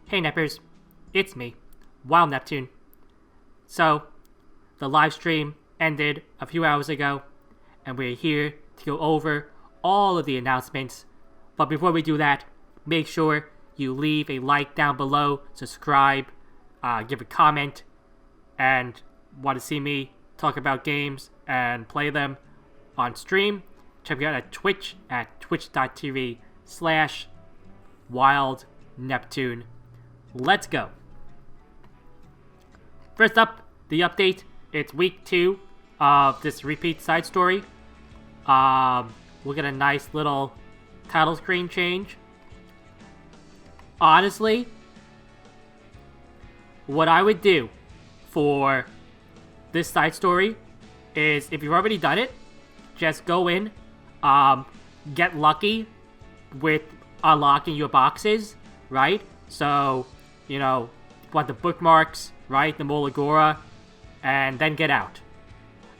Hey Neppers, it's me, Wild Neptune. So, the live stream ended a few hours ago, and we're here to go over all of the announcements. But before we do that, make sure you leave a like down below, subscribe, give a comment, and want to see me talk about games and play them on stream, check me out at Twitch at twitch.tv/WildNeptune. Let's go. First up, the update. It's week 2 of this repeat side story. We'll get a nice little title screen change. Honestly, what I would do for this side story is, if you've already done it, just go in, get lucky with unlocking your boxes, right? So, you want the bookmarks, right? The Molagora, and then get out.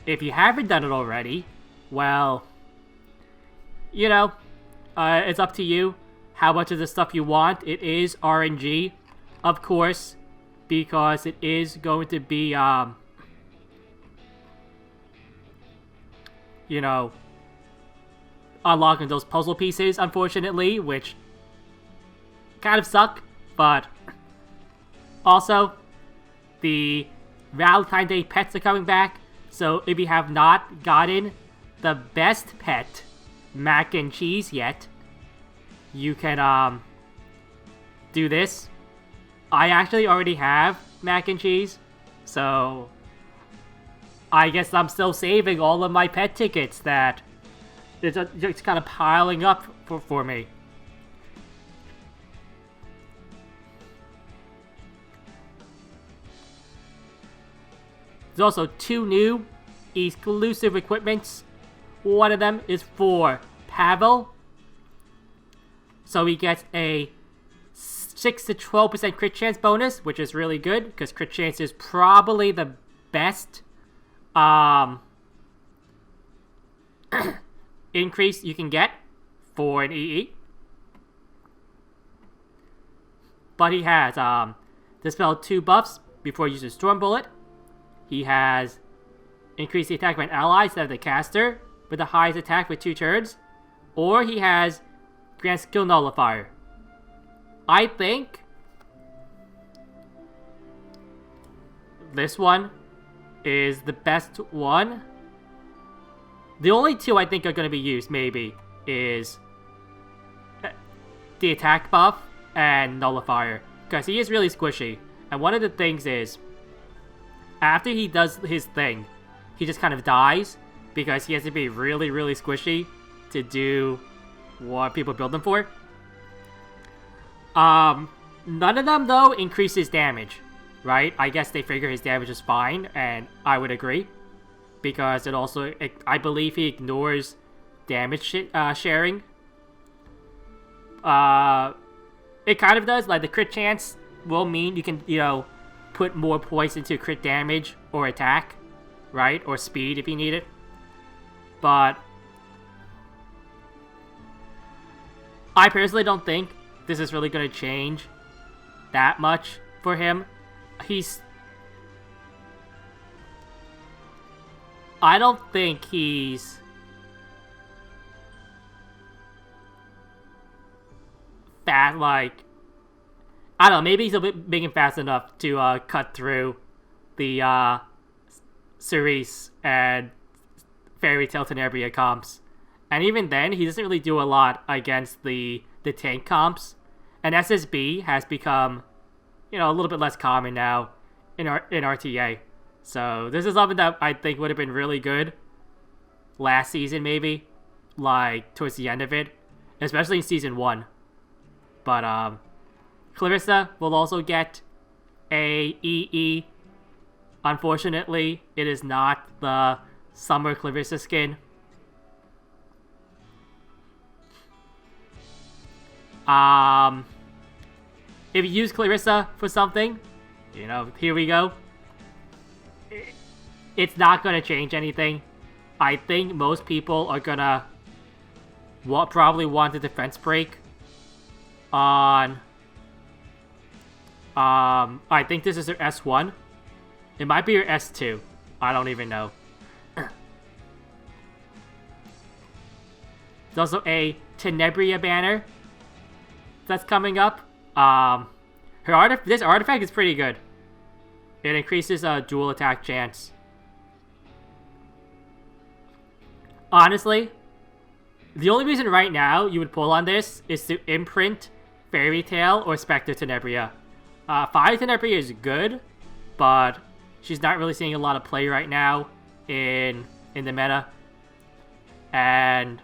If you haven't done it already, well, it's up to you how much of the stuff you want. It is RNG, of course, because it is going to be, unlocking those puzzle pieces, unfortunately, which kind of suck, but also, the Valentine's Day pets are coming back, so if you have not gotten the best pet, mac and cheese, yet, you can, do this. I actually already have mac and cheese, so I guess I'm still saving all of my pet tickets that it's kind of piling up for me. There's also 2 new exclusive equipments. One of them is for Pavel. So he gets a 6 to 12% crit chance bonus, which is really good, because crit chance is probably the best increase you can get for an EE. But he has dispel 2 buffs before he uses Storm Bullet. He has increased the attack of an ally instead of the caster, with the highest attack with 2 turns. Or he has Grand Skill Nullifier. I think this one is the best one. The only 2 I think are going to be used, maybe, is the attack buff and Nullifier, because he is really squishy. And one of the things is, after he does his thing, he just kind of dies, because he has to be really, really squishy to do what people build him for. None of them, though, increases damage, right? I guess they figure his damage is fine, and I would agree, because I believe he ignores damage sharing. It kind of does. Like, the crit chance will mean you can, put more points into crit damage or attack, right? Or speed if you need it. But I personally don't think this is really going to change that much for him. I don't think he's fat, like, I don't know, maybe he's a bit big and fast enough to cut through the Cerise and Fairy Tail Tenebria comps. And even then, he doesn't really do a lot against the tank comps. And SSB has become, a little bit less common now in RTA. So this is something that I think would have been really good last season, maybe, like towards the end of it, especially in season 1. But Clarissa will also get a EE. Unfortunately, it is not the Summer Clarissa skin. If you use Clarissa for something, here we go. It's not going to change anything. I think most people are going to probably want a defense break on I think this is her S1. It might be her S2. I don't even know. There's also a Tenebria banner that's coming up. This artifact is pretty good. It increases dual attack chance. Honestly, the only reason right now you would pull on this is to imprint Fairy Tail or Spectre Tenebria. Fire Tenebria is good, but she's not really seeing a lot of play right now in the meta. And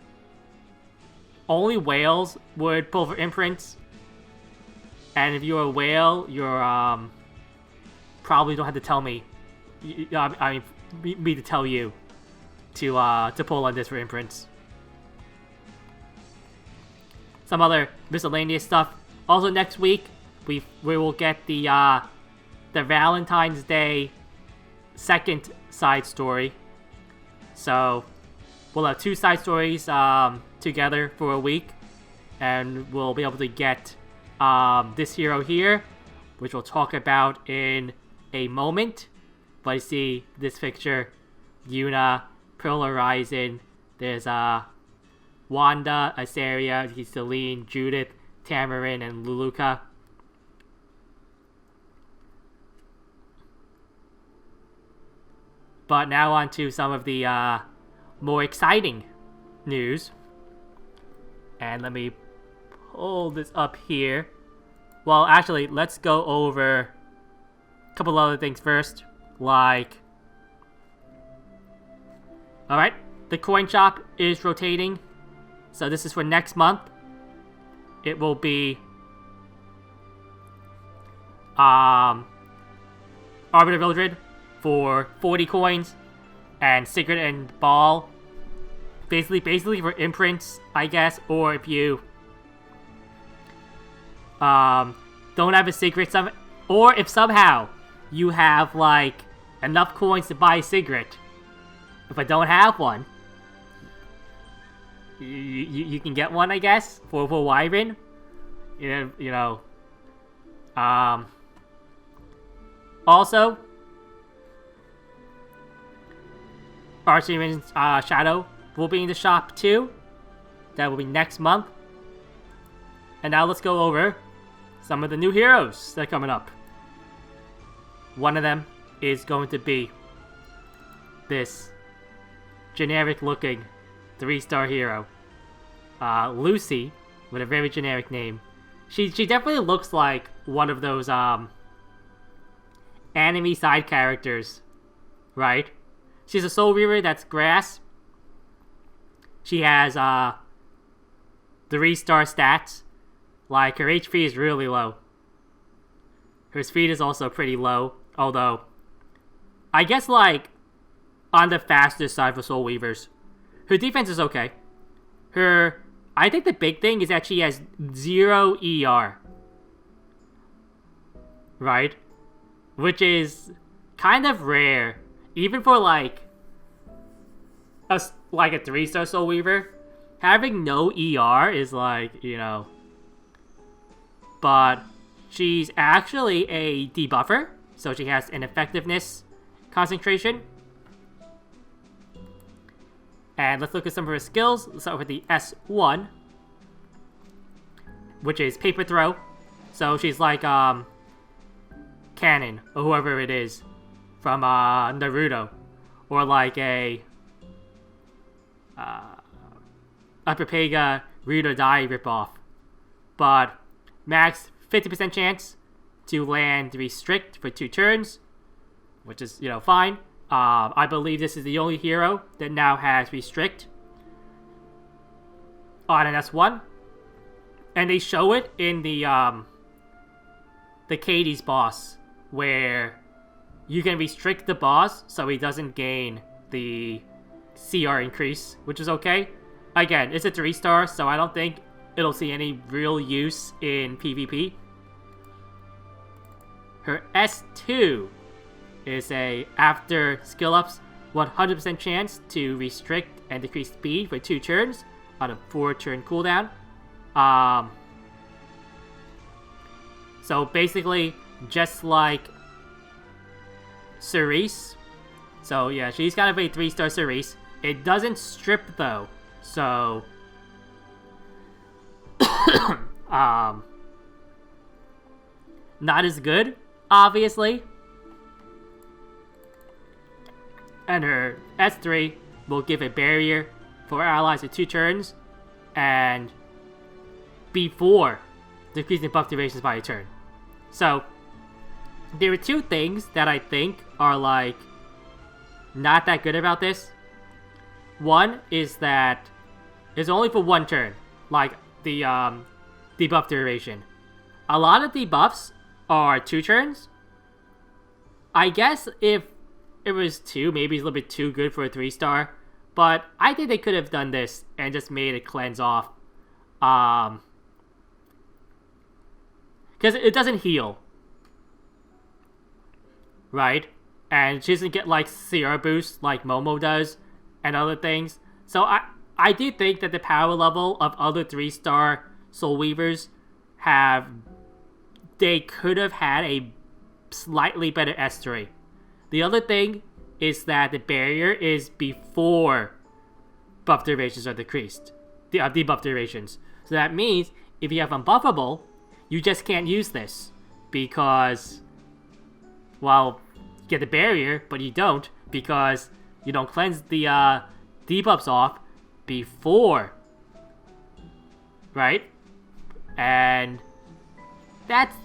only whales would pull for imprints. And if you're a whale, you're probably don't have to tell me. I mean, me to tell you to pull on this for imprints. Some other miscellaneous stuff. Also next week, we will get the Valentine's Day second side story. So we'll have 2 side stories together for a week, and we'll be able to get this hero here, which we'll talk about in a moment. But you see this picture, Yuna, Pearl Horizon, there's Wanda, Asaria, Celine, Judith, Tamarin, and Luluka. But now on to some of the more exciting news. And let me pull this up here. Well, actually, let's go over a couple other things first. Like, alright, the coin shop is rotating. So this is for next month. It will be Arbiter Mildred for 40 coins, and Sigrid and Ball basically for imprints, I guess, or if you don't have a Sigrid, or if somehow you have like enough coins to buy Sigrid. If I don't have one, you can get one, I guess, for Wyvern. You know. Also, Archdemon's Shadow will be in the shop too. That will be next month. And now let's go over some of the new heroes that are coming up. One of them is going to be this generic-looking 3-star hero. Lucy, with a very generic name. She definitely looks like one of those anime side characters, right? She's a Soul Reaver that's grass. She has 3-star stats. Like, her HP is really low. Her speed is also pretty low, although I guess like on the faster side for Soul Weavers. Her defense is okay. I think the big thing is that she has 0 ER. Right? Which is kind of rare. Even for like a 3-star Soul Weaver. Having no ER is like, you know. But she's actually a debuffer. So she has an effectiveness concentration. And let's look at some of her skills. Let's start with the S1, which is Paper Throw. So she's like Cannon, or whoever it is, from Naruto. Or like a Pepega Read or Die ripoff. But max 50% chance to land Restrict for 2 turns, which is, you know, fine. I believe this is the only hero that now has Restrict on an S1. And they show it in the Katie's boss, where you can restrict the boss so he doesn't gain the CR increase, which is okay. Again, it's a 3-star, so I don't think it'll see any real use in PvP. Her S2 is after skill ups, 100% chance to restrict and decrease speed for 2 turns on a 4-turn cooldown. So basically, just like Cerise. So yeah, she's kind of a 3-star Cerise. It doesn't strip though, so not as good, obviously. And her S3 will give a barrier for allies with 2 turns, and before decreasing buff durations by a turn. So there are 2 things that I think are like not that good about this. One is that it's only for 1 turn, like the debuff duration. A lot of debuffs are 2 turns. I guess if it was 2, maybe it's a little bit too good for a 3-star, but I think they could have done this and just made it cleanse off. Because it doesn't heal, right? And she doesn't get like CR boost like Momo does and other things. So I do think that the power level of other 3-star Soul Weavers they could have had a slightly better S3. The other thing is that the barrier is before buff durations are decreased. The debuff durations. So that means if you have Unbuffable, you just can't use this because, well, you get the barrier, but you don't because you don't cleanse the debuffs off before, right? And that's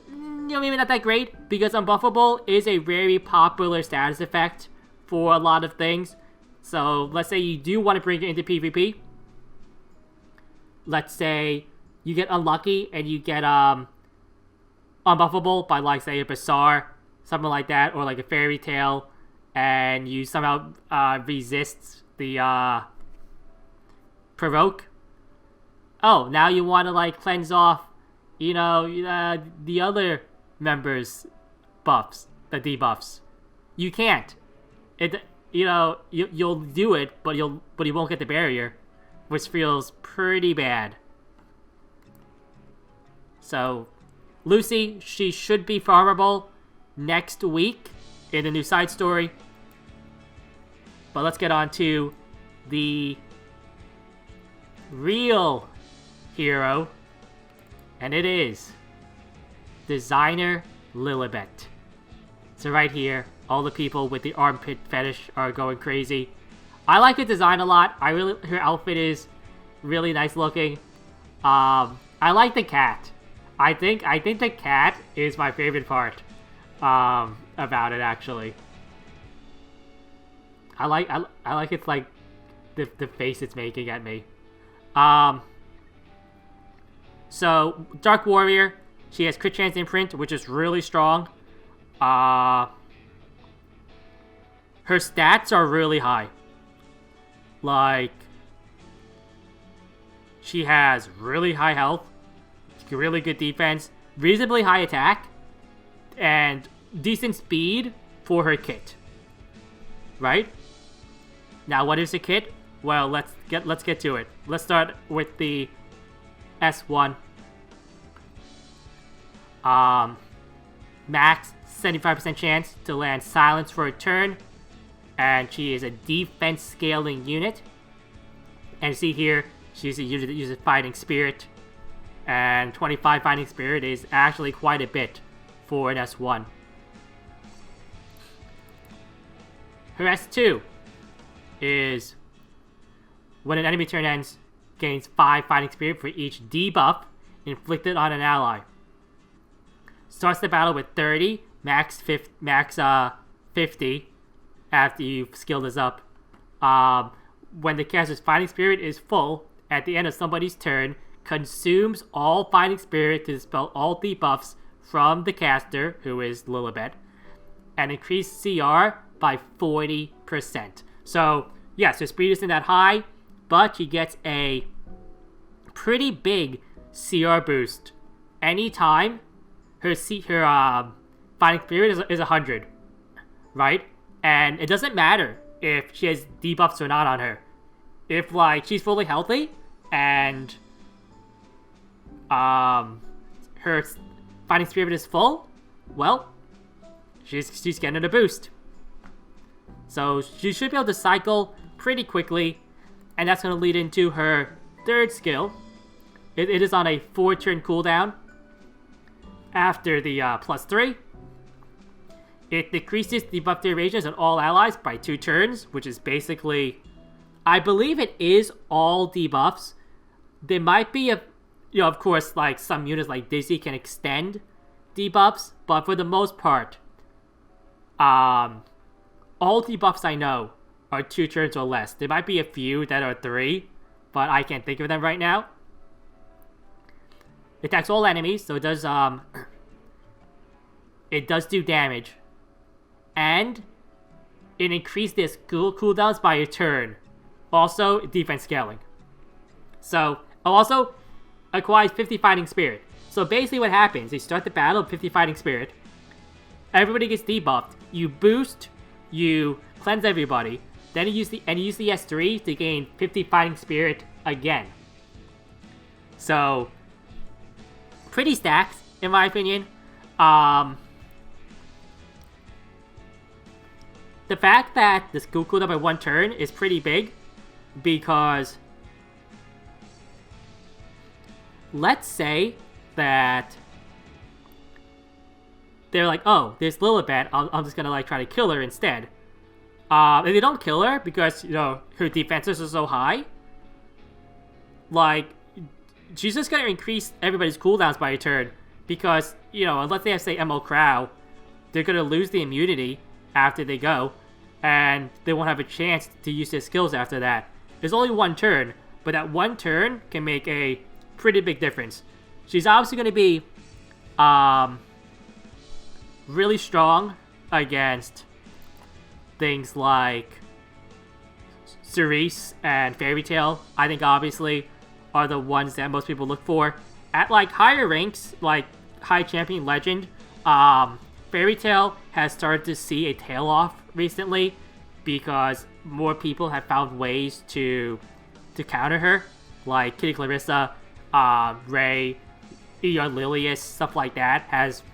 maybe not that great because Unbuffable is a very popular status effect for a lot of things. So let's say you do want to bring it into PvP. Let's say you get unlucky and you get Unbuffable by like say a Bazaar, something like that, or like a Fairy Tale, and you somehow resist the provoke. Oh, now you want to like cleanse off, the other members' buffs, the debuffs. You can't. You'll do it, but you won't get the barrier, which feels pretty bad. So, Lucy, she should be farmable next week in the new side story. But let's get on to the real hero, and it is Designer Lilibet. So right here, all the people with the armpit fetish are going crazy. I like her design a lot. Her outfit is really nice looking. I like the cat. I think the cat is my favorite part about it actually. I like it's like the face it's making at me. So Dark Warrior, she has crit chance imprint, which is really strong. Her stats are really high. Like, she has really high health, really good defense, reasonably high attack, and decent speed for her kit. Right? Now, what is the kit? Well, let's get to it. Let's start with the S1. Max 75% chance to land silence for a turn, and she is a defense scaling unit. And see here, she's a unit that uses Fighting Spirit, and 25 Fighting Spirit is actually quite a bit for an S1. Her S2 is when an enemy turn ends, gains 5 Fighting Spirit for each debuff inflicted on an ally. Starts the battle with 30, max 50 after you've skilled this up. When the caster's Fighting Spirit is full, at the end of somebody's turn, consumes all Fighting Spirit to dispel all debuffs from the caster, who is Lilibet, and increase CR by 40%. So, yes, her speed isn't that high, but she gets a pretty big CR boost anytime her Fighting Spirit is 100, right? And it doesn't matter if she has debuffs or not on her. If, like, she's fully healthy and her Fighting Spirit is full, well, she's getting a boost. So she should be able to cycle pretty quickly, and that's going to lead into her third skill. It is on a 4-turn cooldown. After the +3, it decreases debuff durations on all allies by 2 turns, which is basically, I believe it is all debuffs. There might be of course, like some units like Dizzy can extend debuffs, but for the most part, all debuffs I know are 2 turns or less. There might be a few that are 3, but I can't think of them right now. It attacks all enemies, so it does do damage. And it increased its cooldowns by a turn. Also, defense scaling. So, also acquires 50 Fighting Spirit. So basically what happens, you start the battle with 50 Fighting Spirit. Everybody gets debuffed. You boost, you cleanse everybody. Then you use the S3 to gain 50 Fighting Spirit again. So, pretty stacked, in my opinion. The fact that this cooldown by 1 turn is pretty big, because let's say that they're like, oh, there's Lilibet, I'm just gonna like try to kill her instead. If they don't kill her because, her defenses are so high, like, she's just gonna increase everybody's cooldowns by a turn, because, unless they have, say, ML Crow, they're gonna lose the immunity after they go, and they won't have a chance to use their skills after that. There's only 1 turn, but that 1 turn can make a pretty big difference. She's obviously gonna be, really strong against things like Cerise and Fairy Tail. I think obviously are the ones that most people look for. At like higher ranks, like High Champion Legend, Fairy Tail has started to see a tail off recently because more people have found ways to counter her, like Kitty Clarissa, Ray, Lilius, stuff like that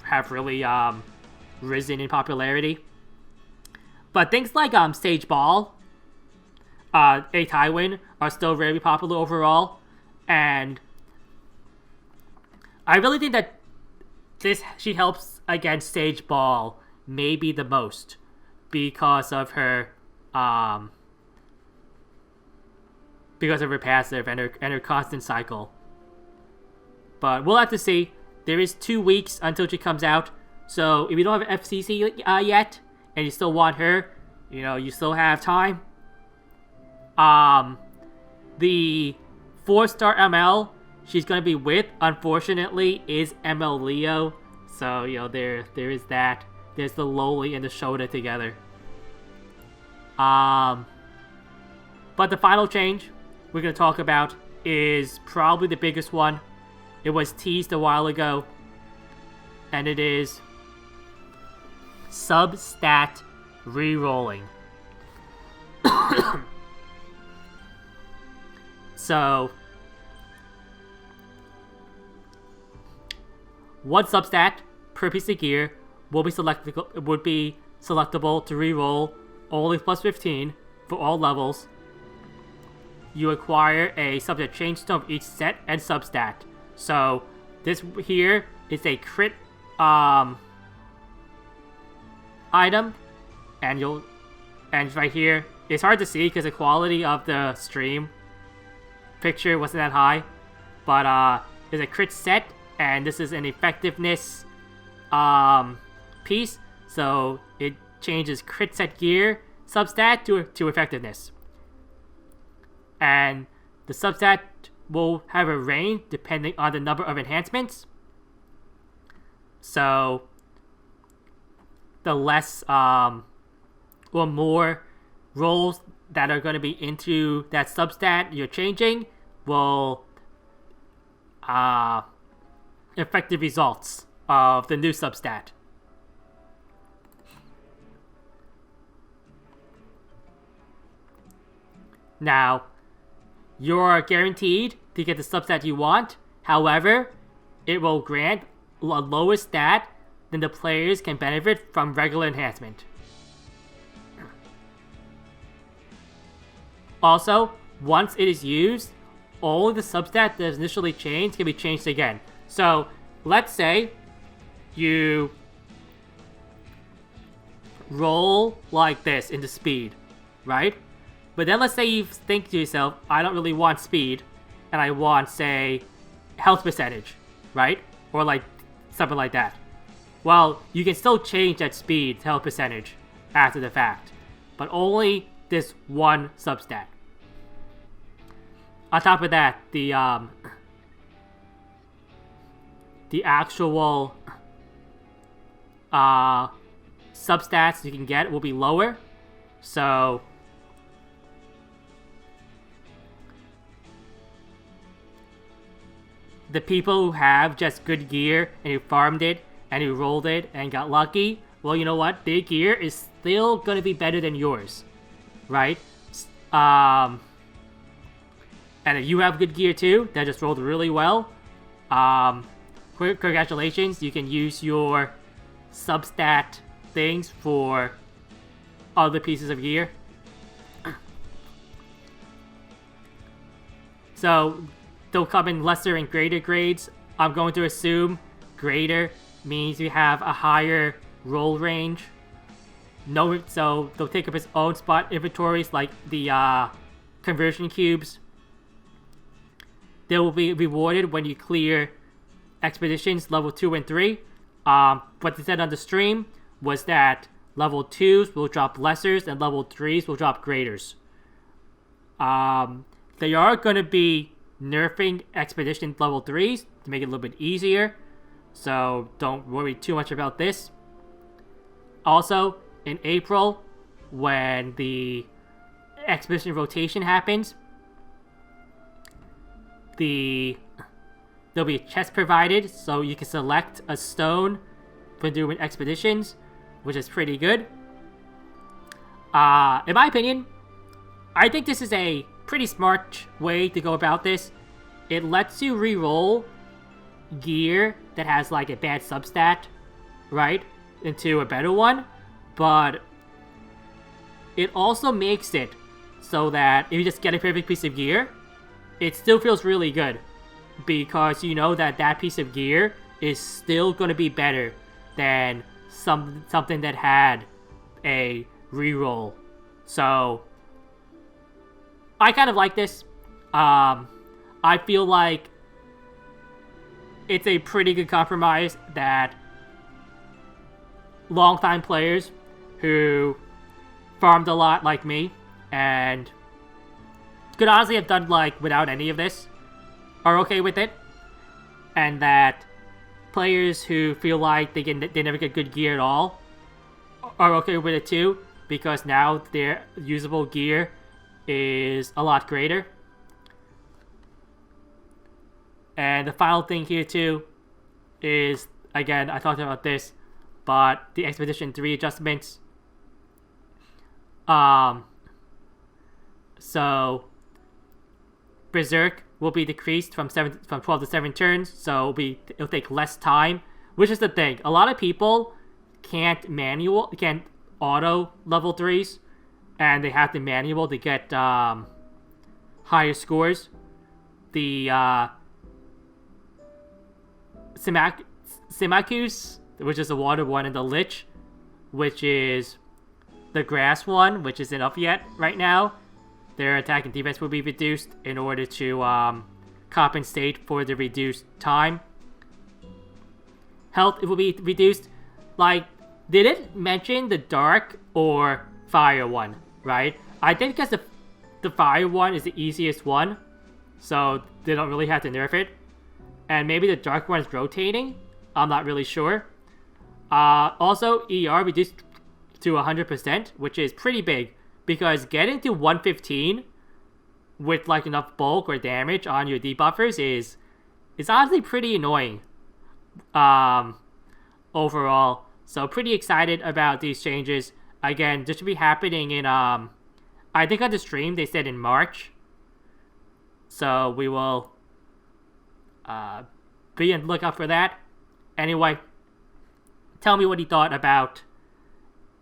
have really risen in popularity. But things like Sage Ball, A Tywin are still very popular overall, and I really think that she helps against Sage Ball maybe the most because of her passive and her constant cycle. But we'll have to see. There is 2 weeks until she comes out, so if you don't have an FCC yet and you still want her, you still have time. The 4-star ML she's gonna be with, unfortunately, is ML Leo. So, there is that. There's the Loli and the Shota together. But the final change we're gonna talk about is probably the biggest one. It was teased a while ago, and it is Substat Rerolling. So, one substat per piece of gear would be selectable to reroll only +15 for all levels. You acquire a substat change stone of each set and substat. So this here is a crit item, and right here it's hard to see because the quality of the stream picture wasn't that high, but there's a crit set, and this is an effectiveness piece, so it changes crit set gear substat to effectiveness, and the substat will have a range depending on the number of enhancements. So the less or more rolls that are going to be into that substat you're changing will affect the results of the new substat. Now, you're guaranteed to get the substat you want. However, it will grant a lower stat then the players can benefit from regular enhancement. Also, once it is used, all the substat that is initially changed can be changed again. So, let's say you roll like this into speed, right? But then let's say you think to yourself, I don't really want speed, and I want, say, health percentage, right? Or like something like that. Well, you can still change that speed to health percentage after the fact, but only this one substat. On top of that, the actual substats you can get will be lower. So the people who have just good gear and who farmed it and who rolled it and got lucky, well, you know what? Their gear is still gonna be better than yours, right? And if you have good gear too, that just rolled really well, congratulations, you can use your substat things for other pieces of gear. So they'll come in lesser and greater grades. I'm going to assume greater means you have a higher roll range. No, so they'll take up its own spot inventories like the conversion cubes. They will be rewarded when you clear expeditions level 2 and 3. What they said on the stream was that level 2s will drop lessers and level 3s will drop graders. They are going to be nerfing expedition level 3s to make it a little bit easier, so don't worry too much about this. Also, in April, when the expedition rotation happens, there'll be a chest provided, so you can select a stone for doing expeditions, which is pretty good. In my opinion, I think this is a pretty smart way to go about this. It lets you re-roll gear that has like a bad substat, right, into a better one, but it also makes it so that if you just get a perfect piece of gear, it still feels really good, because you know that that piece of gear is still going to be better than something that had a reroll. So I kind of like this. I feel like it's a pretty good compromise that longtime players who farmed a lot like me and could honestly have done like without any of this are okay with it, and that players who feel like they never get good gear at all are okay with it too, because now their usable gear is a lot greater. And the final thing here too is, again, I talked about this, but the Expedition 3 adjustments. So Berserk will be decreased from 12 to 7 turns, so it'll take less time, which is the thing. A lot of people can't auto level 3s, and they have to manual to get higher scores. The Simakus, which is the water one, and the Lich, which is the grass one, which isn't up yet right now. Their attack and defense will be reduced in order to compensate for the reduced time. Health, it will be reduced. Like, did it mention the dark or fire one, right? I think because the fire one is the easiest one, so they don't really have to nerf it. And maybe the dark one is rotating. I'm not really sure. Also, ER reduced to 100%, which is pretty big, because getting to 115 with like enough bulk or damage on your debuffers is honestly pretty annoying overall. So pretty excited about these changes. Again, this should be happening in I think on the stream they said in March. So we will be on the lookout for that. Anyway, tell me what you thought about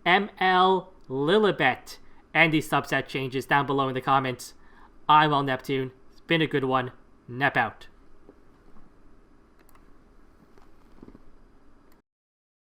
ML Lilibet and these subset changes down below in the comments. I'm All Neptune. It's been a good one. Nep out.